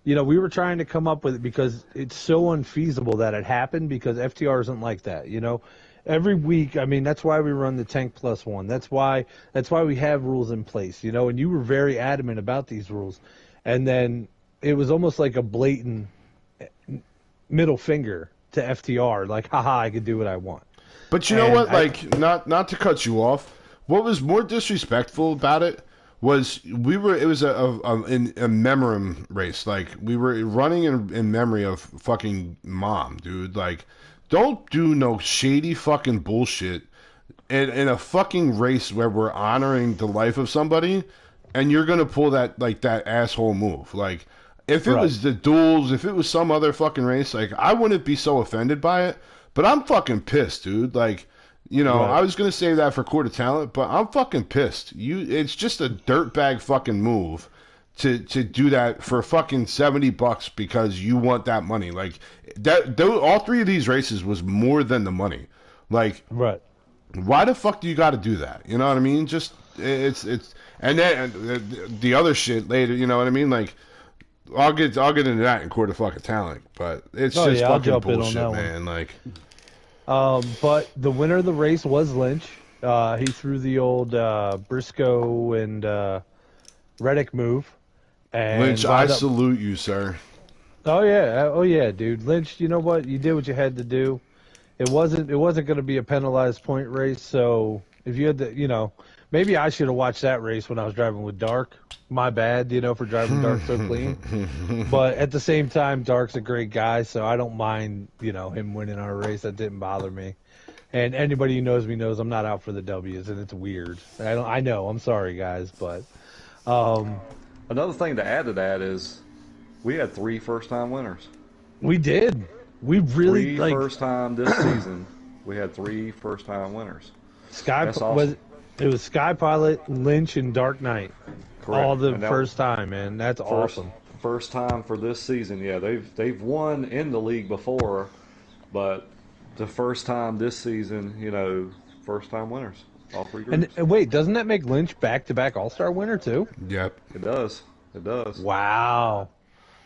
you know, we were trying to come up with it because it's so unfeasible that it happened because FTR isn't like that, you know. Every week, I mean, that's why we run the Tank Plus one. That's why we have rules in place, you know, and you were very adamant about these rules. And then it was almost like a blatant middle finger to FTR, like, haha, I could do what I want. But you know what? Like, not to cut you off. What was more disrespectful about it was it was a memoriam race. Like, we were running in memory of fucking mom, dude. Like, don't do no shady fucking bullshit in a fucking race where we're honoring the life of somebody, and you're gonna pull that asshole move. Like, if it was the duels, if it was some other fucking race, like, I wouldn't be so offended by it. But I'm fucking pissed, dude. Like, you know, I was gonna save that for Court of Talent, but I'm fucking pissed. It's just a dirtbag fucking move to do that for fucking $70 because you want that money. Like, all three of these races was more than the money. Like, why the fuck do you got to do that? You know what I mean? Just it's and then the other shit later. You know what I mean? Like, I'll get into that in Court of fucking Talent, but it's just fucking bullshit, man. Like, but the winner of the race was Lynch. He threw the old Briscoe and Reddick move. And Lynch, I salute you, sir. Oh yeah, dude. Lynch, you know what? You did what you had to do. It wasn't going to be a penalized point race. So if you had to, you know, maybe I should have watched that race when I was driving with Dark. My bad, you know, for driving Dark so clean. But at the same time, Dark's a great guy, so I don't mind, you know, him winning our race. That didn't bother me. And anybody who knows me knows I'm not out for the W's, and it's weird. I know. I'm sorry, guys, but. Another thing to add to that is we had 3 first-time winners. We did. We really first time this season. We had 3 first-time winners. It was Sky Pilot, Lynch, and Dark Knight. Correct. All the first time, man. That's awesome. First time for this season. Yeah, they've won in the league before, but the first time this season, you know, first-time winners. All 3 groups. And wait, doesn't that make Lynch back-to-back All-Star winner too? Yep, it does. It does. Wow.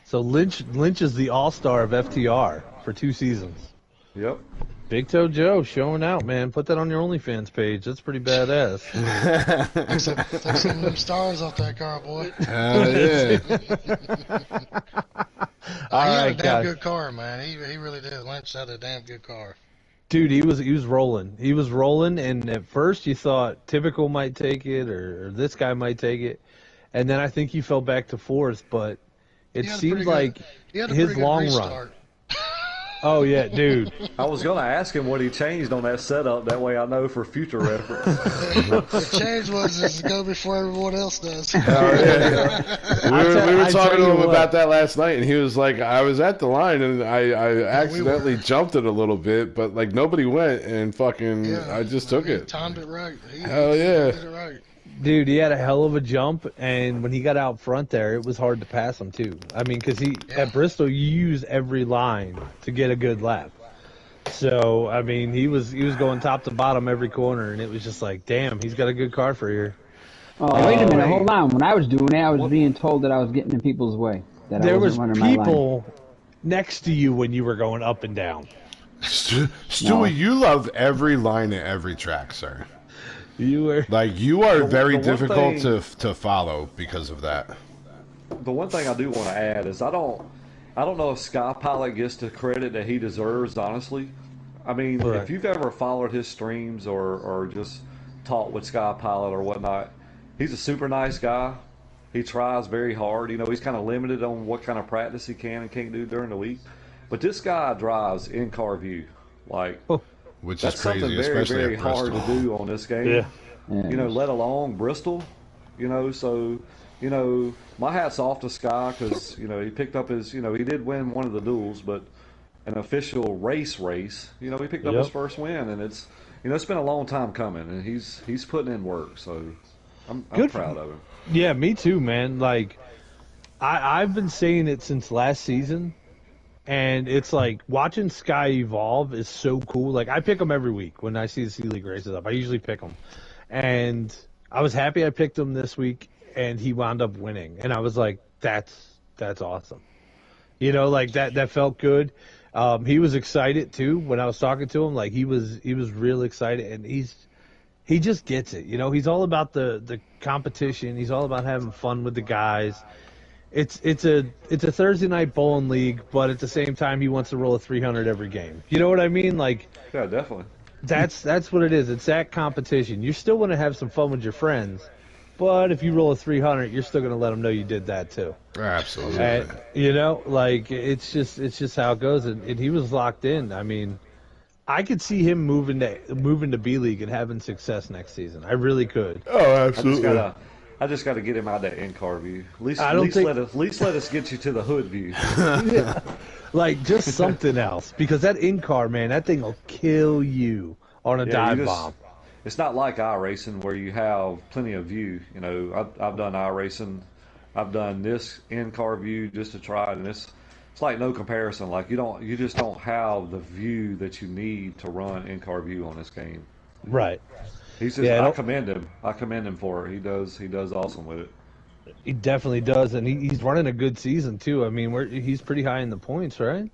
So Lynch is the All-Star of FTR for 2 seasons. Yep. Big Toe Joe showing out, man. Put that on your OnlyFans page. That's pretty badass. Take some of them stars off that car, boy. Yeah. He had a damn good car, man. He really did. Lynch had a damn good car. Dude, he was rolling. He was rolling, and at first you thought Typical might take it or this guy might take it, and then I think he fell back to 4th. But it seemed like his long run. Restart. Oh yeah, dude. I was gonna ask him what he changed on that setup. That way I know for future reference. The change was just to go before everyone else does. Oh, yeah. We were talking to him about that last night, and he was like, "I was at the line and I accidentally jumped it a little bit, but like nobody went, and fucking I just took it. Timed it right. Hell yeah. Did it right. Dude, he had a hell of a jump, and when he got out front there, it was hard to pass him too. I mean, because at Bristol, you use every line to get a good lap. So, I mean, he was going top to bottom every corner, and it was just like, damn, he's got a good car for here. Oh, wait a minute, hold on. When I was doing that, I was being told that I was getting in people's way. That there was running my line. people next to you when you were going up and down. Stewie, you love every line at every track, sir. You are very difficult to follow because of that. the one thing I do want to add is I don't know if Sky Pilot gets the credit that he deserves. Honestly, I mean, if you've ever followed his streams or just talked with Sky Pilot or whatnot, he's a super nice guy. He tries very hard. You know, he's kind of limited on what kind of practice he can and can't do during the week. But this guy drives in-car view, like, which that's is crazy, something very, especially very at hard Bristol. to do on this game. Yeah. You know, let alone Bristol. You know, so, you know, my hat's off to Sky because, you know, he picked up his, you know, he did win one of the duels, but an official race, you know, he picked up his first win, and it's, you know, it's been a long time coming, and he's putting in work, so I'm proud of him. Yeah, me too, man. Like, I've been saying it since last season, and it's like watching Sky evolve is so cool. Like, I pick him every week when I see the C League races up. I usually pick him, and I was happy I picked him this week, and he wound up winning, and I was like, that's awesome. You know, like that felt good. He was excited too when I was talking to him. Like, he was real excited, and he just gets it. You know, he's all about the competition. He's all about having fun with the guys. It's a Thursday night bowling league, but at the same time, he wants to roll a 300 every game. You know what I mean? Like, yeah, definitely. That's what it is. It's that competition. You still want to have some fun with your friends, but if you roll a 300, you're still going to let them know you did that too. Absolutely. And, you know, like, it's just how it goes. And he was locked in. I mean, I could see him moving to B League and having success next season. I really could. Oh, absolutely. I just got to get him out of that in-car view. At least let us get you to the hood view. Yeah. Like, just something else, because that in-car, man, that thing will kill you on a dive bomb. It's not like iRacing where you have plenty of view. You know, I've done iRacing. I've done this in-car view just to try it, and it's like no comparison. Like, you just don't have the view that you need to run in-car view on this game. Right. He's just, I commend him. I commend him for it. He does awesome with it. He definitely does, and he's running a good season too. I mean, he's pretty high in the points, right?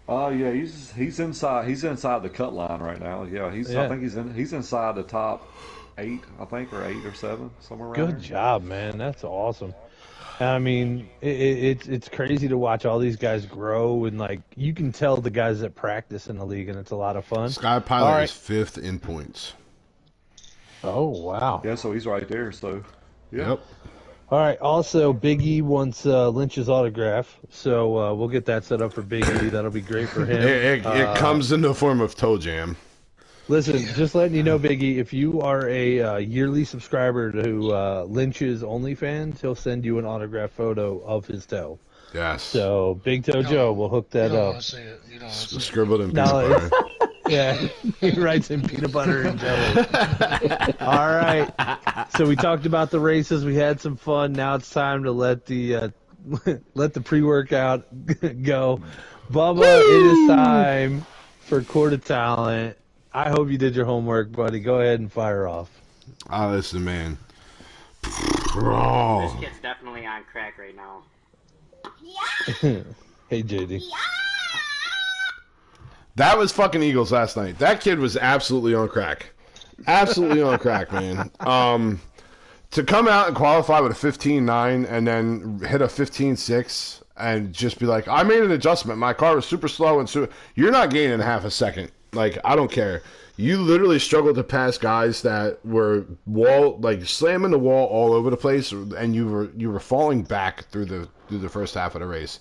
Yeah, he's inside the cut line right now. Yeah, I think he's inside the top 8, I think, or 8 or 7, somewhere around Good job, man. That's awesome. I mean, it's crazy to watch all these guys grow, and like, you can tell the guys that practice in the league, and it's a lot of fun. Sky Pilot is 5th in points. Oh, wow. Yeah, so he's right there. So, yeah. Yep. All right. Also, Big E wants Lynch's autograph, so we'll get that set up for Big E. That'll be great for him. It comes in the form of toe jam. Listen, just letting you know, Big E, if you are a yearly subscriber to Lynch's OnlyFans, he'll send you an autograph photo of his toe. Yes. So, Big Toe Joe will hook that You don't up. want to see it. You don't want to see it. Scribbled in peanut butter. Yeah, he writes in peanut butter and jelly. All right. So we talked about the races. We had some fun. Now it's time to let the pre-workout go. Bubba, it is time for Court of Talent. I hope you did your homework, buddy. Go ahead and fire off. Listen, man. This kid's definitely on crack right now. Hey, JD. That was fucking Eagles last night. That kid was absolutely on crack. Absolutely on crack, man. To come out and qualify with a 15.9 and then hit a 15.6 and just be like, I made an adjustment. My car was super slow and you're not gaining half a second. Like, I don't care. You literally struggled to pass guys that were slamming the wall all over the place, and you were falling back through the first half of the race.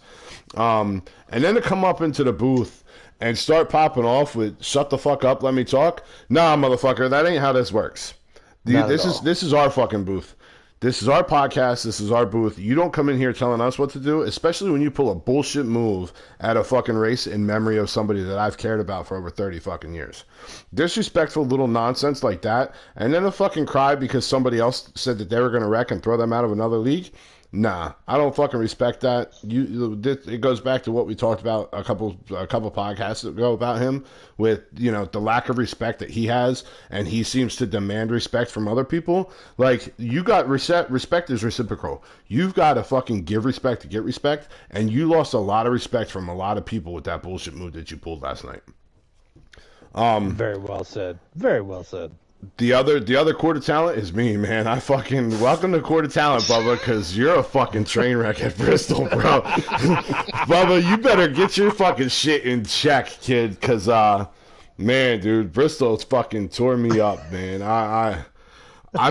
And then to come up into the booth and start popping off with "shut the fuck up, let me talk." Nah, motherfucker, that ain't how this works. This is our fucking booth. This is our podcast. This is our booth. You don't come in here telling us what to do, especially when you pull a bullshit move at a fucking race in memory of somebody that I've cared about for over 30 fucking years. Disrespectful little nonsense like that, and then to fucking cry because somebody else said that they were going to wreck and throw them out of another league. Nah, I don't fucking respect that. It goes back to what we talked about a couple podcasts ago about him, with the lack of respect that he has, and he seems to demand respect from other people. Like, you got respect is reciprocal. You've got to fucking give respect to get respect, and you lost a lot of respect from a lot of people with that bullshit move that you pulled last night. Very well said. Very well said. The other quarter talent is me, man. I fucking welcome to quarter talent, Bubba, because you're a fucking train wreck at Bristol, bro. Bubba, you better get your fucking shit in check, kid, because man, dude, Bristol's fucking tore me up, man. I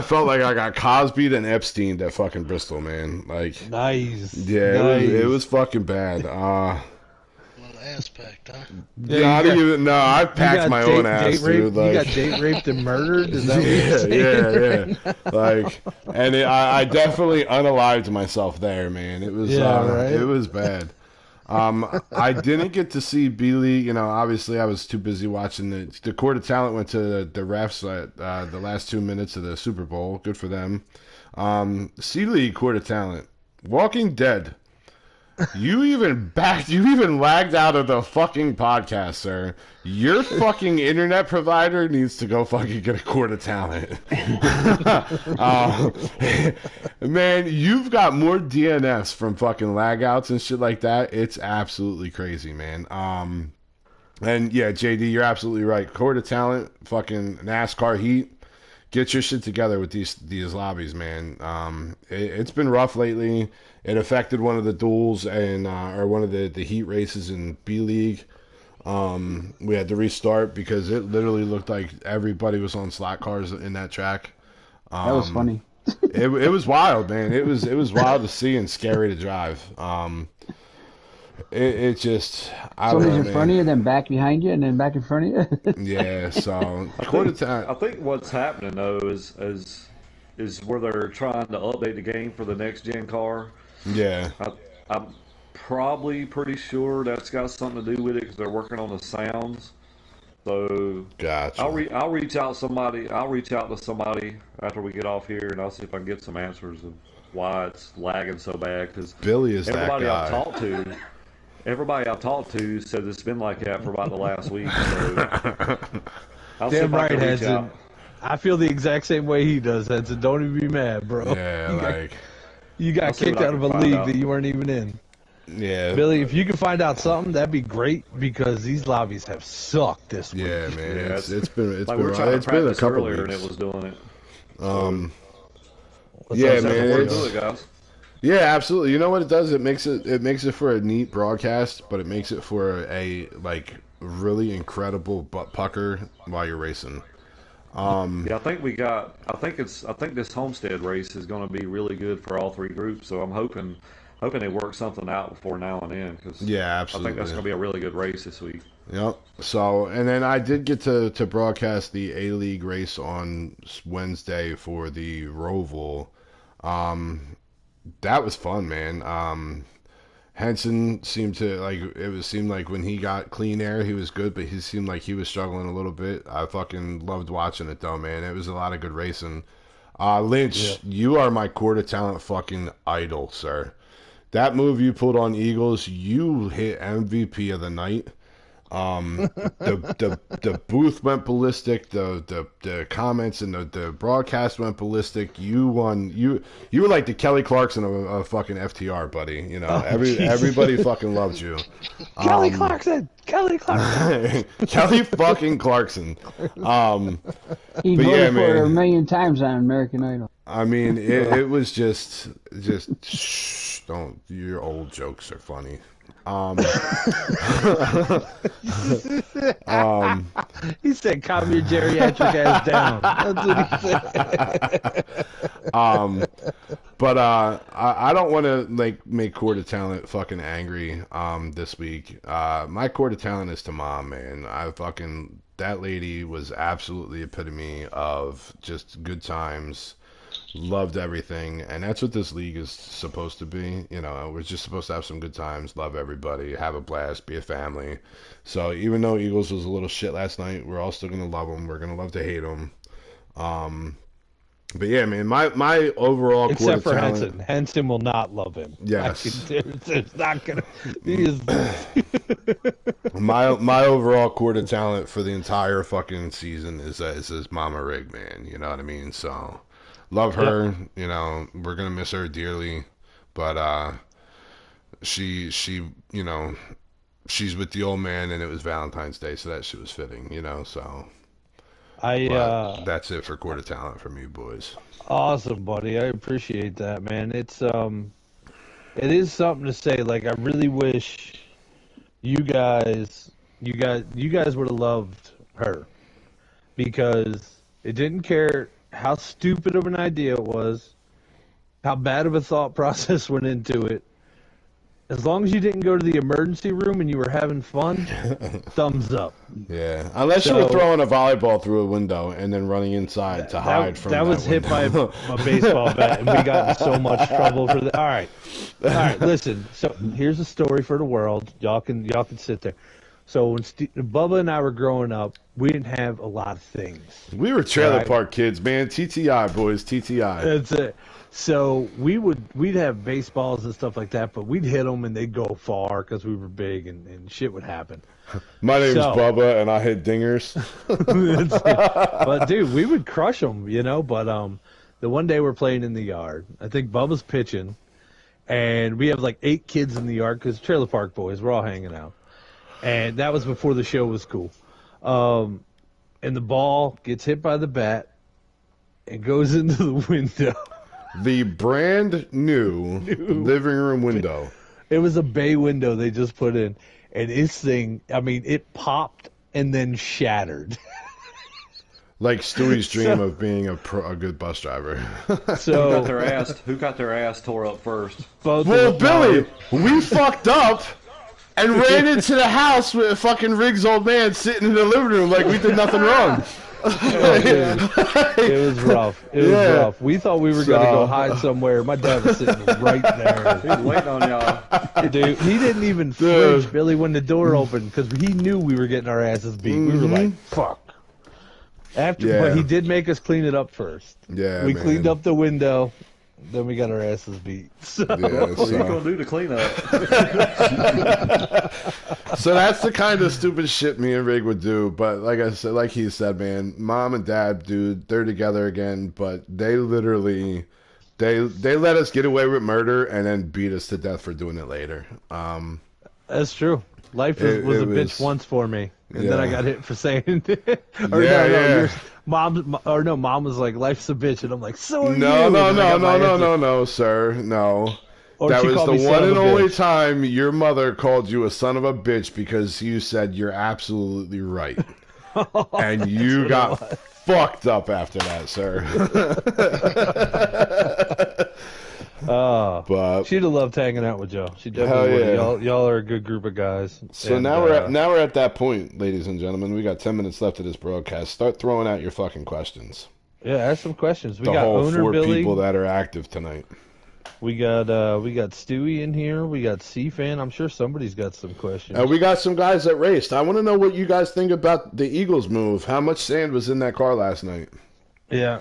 felt like I got Cosby'd and Epstein'd at fucking Bristol, man. Like, nice. Yeah, nice. It was fucking bad. Ass packed, huh? Yeah, I didn't even know. I packed my own ass, dude. Like, you like, got date raped and murdered? Is that what you're saying? Yeah. Like, and I definitely unalived myself there, man. It was, right? it was bad. I didn't get to see B-League. You know, obviously I was too busy watching the Court of Talent went to the refs at the last 2 minutes of the Super Bowl. Good for them. C-League Court of Talent. Walking Dead. You even lagged out of the fucking podcast, sir. Your fucking internet provider needs to go fucking get a Court of Talent. Man, you've got more DNFs from fucking lagouts and shit like that. It's absolutely crazy, man. And yeah, JD, you're absolutely right. Court of Talent, fucking NASCAR heat. Get your shit together with these lobbies, man. It's been rough lately. It affected one of the duels and or one of the heat races in B League. We had to restart because it literally looked like everybody was on slot cars in that track. That was funny. it was wild, man. It was wild to see and scary to drive. It just somebody's in front of you, then back behind you, and then back in front of you. Yeah, so I think what's happening though is where they're trying to update the game for the next gen car. Yeah, I'm probably pretty sure that's got something to do with it because they're working on the sounds. So gotcha. I'll reach out to somebody after we get off here, and I'll see if I can get some answers of why it's lagging so bad. Because Billy is everybody that guy. Everybody I've talked to said it's been like that for about the last week. So Damn right, Henson. I feel the exact same way he does, Henson. Don't even be mad, bro. Yeah, you got kicked out of a league that you weren't even in. Yeah, Billy, if you can find out something, that'd be great because these lobbies have sucked this week. Yeah, man, yeah, it's been like it's been a couple earlier weeks. And it was doing it. Yeah, man. Do it, guys. Yeah, absolutely. You know what it does? It makes it for a neat broadcast, but it makes it for a like really incredible butt pucker while you're racing. Yeah, I think this Homestead race is going to be really good for all three groups. So I'm hoping they work something out before now and then. Cause yeah, absolutely. I think that's going to be a really good race this week. Yep. So, and then I did get to broadcast the A-League race on Wednesday for the Roval. That was fun, man. Henson seemed to seemed like when he got clean air, he was good, but he seemed like he was struggling a little bit. I fucking loved watching it though, man. It was a lot of good racing. Lynch, you are my quarter talent fucking idol, sir. That move you pulled on Eagles, you hit MVP of the night. The booth went ballistic. The comments and the broadcast went ballistic. You won. You were like the Kelly Clarkson of fucking FTR, buddy. You know, everybody fucking loved you. Kelly Clarkson. Kelly fucking Clarkson. He voted for her a million times on American Idol. I mean, it was just shh, don't. Your old jokes are funny. He said, "Calm your geriatric ass down." That's what he said. But I don't want to make Court of Talent fucking angry this week. My Court of Talent is to Mom, man. That lady was absolutely epitome of just good times. Loved everything, and that's what this league is supposed to be. You know, we're just supposed to have some good times, love everybody, have a blast, be a family. So even though Eagles was a little shit last night, we're all still gonna love them. We're gonna love to hate them. But yeah, man, my overall except for talent, Henson will not love him. Yes, it's not gonna. He is my overall quarter talent for the entire fucking season is Mama Rig, man. You know what I mean? So. Love her, yep. You know, we're gonna miss her dearly, but she you know, she's with the old man, and it was Valentine's Day, so that shit was fitting, you know. So That's it for Quarter Talent from you boys. Awesome, buddy. I appreciate that, man. It is something to say. Like, I really wish you guys would have loved her, because it didn't care how stupid of an idea it was, how bad of a thought process went into it. As long as you didn't go to the emergency room and you were having fun, thumbs up. Yeah, unless you were throwing a volleyball through a window and then running inside to hide from that was hit by a baseball bat, and we got in so much trouble for that. All right, listen. So here's a story for the world. Y'all can sit there. So when Bubba and I were growing up, we didn't have a lot of things. We were trailer park kids, man. TTI, boys, TTI. That's it. So we'd have baseballs and stuff like that, but we'd hit them and they'd go far because we were big, and shit would happen. My name's Bubba, and I hit dingers. But dude, we would crush them, you know. But the one day we're playing in the yard. I think Bubba's pitching, and we have like 8 kids in the yard because trailer park boys. We're all hanging out, and that was before the show was cool. And the ball gets hit by the bat and goes into the window. The brand new living room window. It was a bay window they just put in. And this thing, I mean, it popped and then shattered. Like Stewie's dream of being a good bus driver. So who got their ass tore up first? Well, Billy, we fucked up and ran into the house with fucking Riggs' old man sitting in the living room like we did nothing wrong. It was rough. It was rough. We thought we were going to go hide somewhere. My dad was sitting right there. He was waiting on y'all. Dude, he didn't even flinch, Billy, when the door opened, because he knew we were getting our asses beat. We were like, fuck. But he did make us clean it up first. Yeah, we cleaned up the window. Then we got our asses beat. So. What are you going to do to clean up? So that's the kind of stupid shit me and Rig would do. But like I said, like he said, man, mom and dad, dude, they're together again. But they literally, they let us get away with murder and then beat us to death for doing it later. That's true. Life was a bitch once for me. And then I got hit for saying it. Mom was like, life's a bitch. And I'm like, so are you. No, sir. No. That was the one and only time your mother called you a son of a bitch because you said you're absolutely right. And you got fucked up after that, sir. But she'd have loved hanging out with y'all. She definitely would. Y'all are a good group of guys. So now we're at that point, ladies and gentlemen. We got 10 minminutes left of this broadcast. Start throwing out your fucking questions. Yeah, ask some questions. We got the whole owner 4 Billy. People that are active tonight. We got Stewie in here. We got C-Fan. I'm sure somebody's got some questions. We got some guys that raced. I want to know what you guys think about the Eagles move. How much sand was in that car last night? Yeah.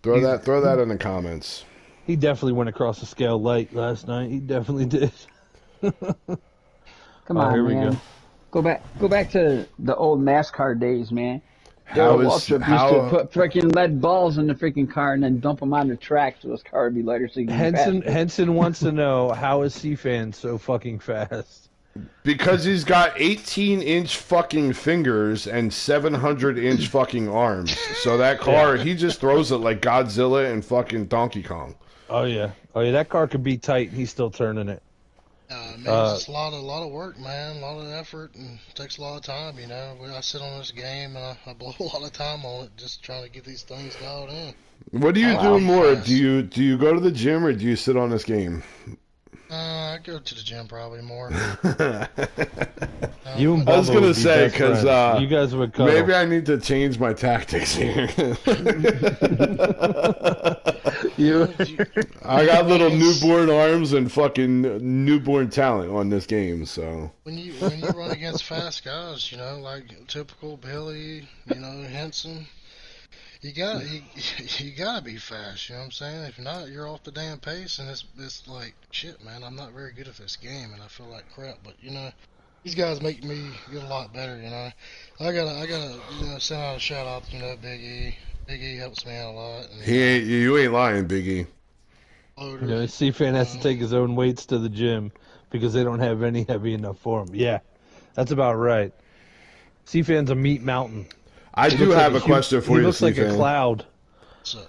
Throw that in the comments. He definitely went across the scale light last night. He definitely did. Come on, here man. We go. Go back to the old NASCAR days, man. Darryl Waltrip used to put freaking lead balls in the freaking car and then dump them on the track so his car would be lighter. So Henson wants to know, how is C-Fan so fucking fast? Because he's got 18-inch fucking fingers and 700-inch fucking arms. So that car, he just throws it like Godzilla and fucking Donkey Kong. Oh yeah, that car could be tight. He's still turning it. Man, it's just a lot of work, man. A lot of effort, and it takes a lot of time. You know, I sit on this game and I blow a lot of time on it, just trying to get these things dialed in. What do you do more? Do you go to the gym or do you sit on this game? I go to the gym probably more. I was gonna say because you guys would cuddle. Maybe I need to change my tactics here. I got little newborn arms and fucking newborn talent on this game. So when you run against fast guys, you know, like typical Billy, you know, Henson. You gotta be fast, you know what I'm saying? If not, you're off the damn pace, and it's like, shit, man, I'm not very good at this game, and I feel like crap, but, you know, these guys make me get a lot better, you know? I gotta, you know, send out a shout out to, you know, Big E. Big E helps me out a lot. And, you ain't lying, Big E. C-Fan has to take his own weights to the gym because they don't have any heavy enough for him. Yeah, that's about right. C-Fan's a meat mountain. I do have a question for you. He looks like a C-Fan. cloud. So,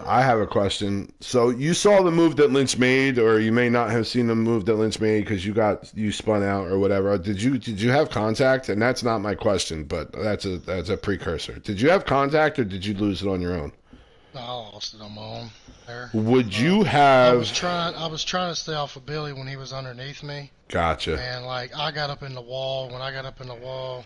I have a question. So you saw the move that Lynch made, or you may not have seen the move that Lynch made because you spun out or whatever. Did you have contact? And that's not my question, but that's a precursor. Did you have contact, or did you lose it on your own? no, I lost it on my own there. Would you have? I was trying to stay off of Billy when he was underneath me. Gotcha. And like I got up in the wall. When I got up in the wall,